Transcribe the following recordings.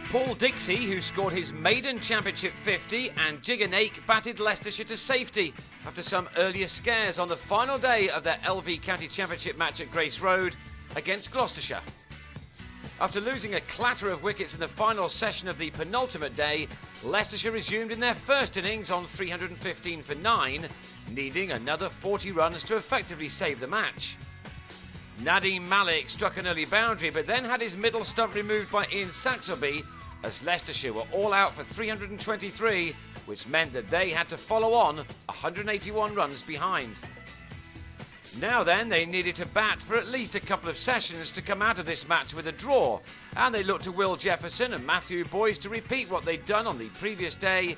Paul Dixie, who scored his maiden championship 50, and Jigger Nake batted Leicestershire to safety after some earlier scares on the final day of their LV County Championship match at Grace Road against Gloucestershire. After losing a clatter of wickets in the final session of the penultimate day, Leicestershire resumed in their first innings on 315 for 9, needing another 40 runs to effectively save the match. Nadeem Malik struck an early boundary but then had his middle stump removed by Ian Saxelby as Leicestershire were all out for 323, which meant that they had to follow on 181 runs behind. Now then, they needed to bat for at least a couple of sessions to come out of this match with a draw, and they looked to Will Jefferson and Matthew Boyce to repeat what they'd done on the previous day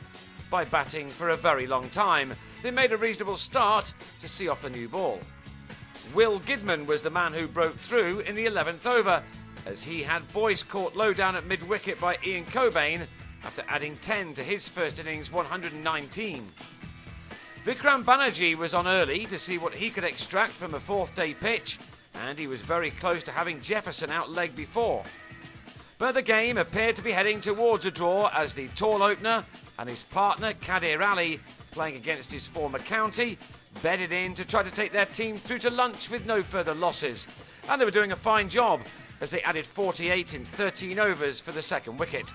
by batting for a very long time. They made a reasonable start to see off the new ball. Will Gidman was the man who broke through in the 11th over, as he had Boyce caught low down at mid-wicket by Ian Cobain after adding 10 to his first innings 119. Vikram Banerjee was on early to see what he could extract from a fourth day pitch, and he was very close to having Jefferson out leg before. But the game appeared to be heading towards a draw as the tall opener and his partner Kadir Ali, playing against his former county, bedded in to try to take their team through to lunch with no further losses, and they were doing a fine job as they added 48 in 13 overs for the second wicket.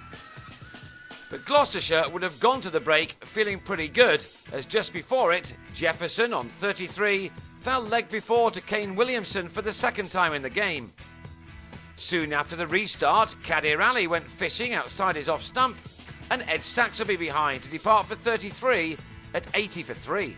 But Gloucestershire would have gone to the break feeling pretty good, as just before it, Jefferson on 33 fell leg before to Kane Williamson for the second time in the game. Soon after the restart, Kadir Ali went fishing outside his off stump and edged Saxelby behind to depart for 33 at 80 for 3.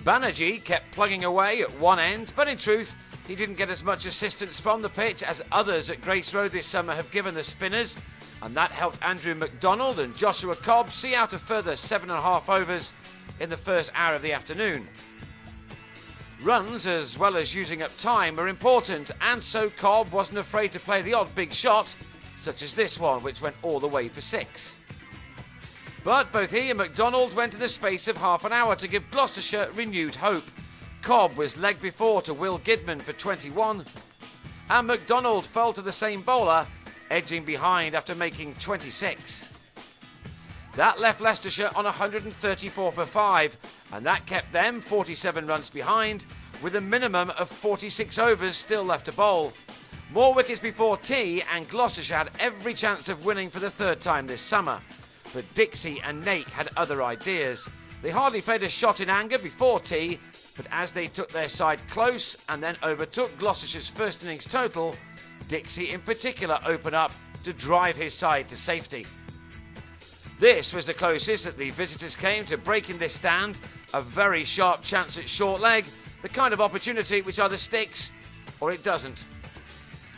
Banerjee kept plugging away at one end, but in truth, he didn't get as much assistance from the pitch as others at Grace Road this summer have given the spinners, and that helped Andrew McDonald and Joshua Cobb see out a further 7.5 overs in the first hour of the afternoon. Runs, as well as using up time, were important, and so Cobb wasn't afraid to play the odd big shot, such as this one, which went all the way for 6. But both he and McDonald went in the space of half an hour to give Gloucestershire renewed hope. Cobb was leg before to Will Gidman for 21, and McDonald fell to the same bowler, edging behind after making 26. That left Leicestershire on 134 for 5, and that kept them 47 runs behind, with a minimum of 46 overs still left to bowl. More wickets before tea, and Gloucestershire had every chance of winning for the third time this summer. But Dixie and Nake had other ideas. They hardly played a shot in anger before tea, but as they took their side close and then overtook Gloucestershire's first innings total, Dixie in particular opened up to drive his side to safety. This was the closest that the visitors came to breaking this stand, a very sharp chance at short leg, the kind of opportunity which either sticks or it doesn't.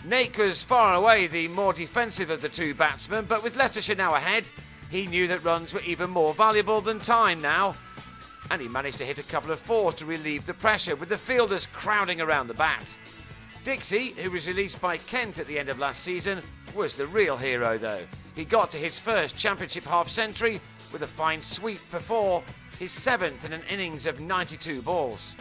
Nake was far and away the more defensive of the two batsmen, but with Leicestershire now ahead, he knew that runs were even more valuable than time now, and he managed to hit a couple of fours to relieve the pressure with the fielders crowding around the bat. Dixie, who was released by Kent at the end of last season, was the real hero though. He got to his first championship half-century with a fine sweep for 4, his 7th in an innings of 92 balls.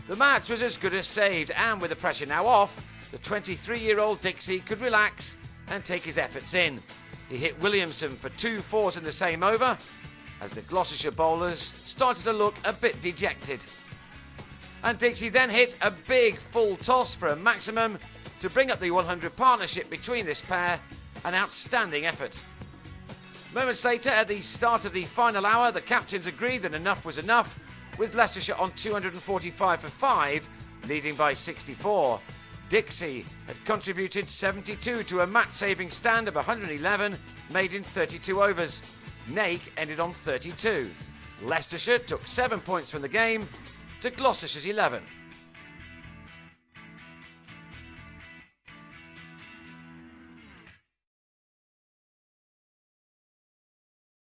The match was as good as saved, and with the pressure now off, the 23-year-old Dixie could relax and take his efforts in. He hit Williamson for 2 fours in the same over, as the Gloucestershire bowlers started to look a bit dejected. And Dixie then hit a big full toss for a maximum to bring up the 100 partnership between this pair, an outstanding effort. Moments later, at the start of the final hour, the captains agreed that enough was enough, with Leicestershire on 245 for 5, leading by 64. Dixie had contributed 72 to a match-saving stand of 111, made in 32 overs. Nake ended on 32. Leicestershire took 7 points from the game to Gloucestershire's 11.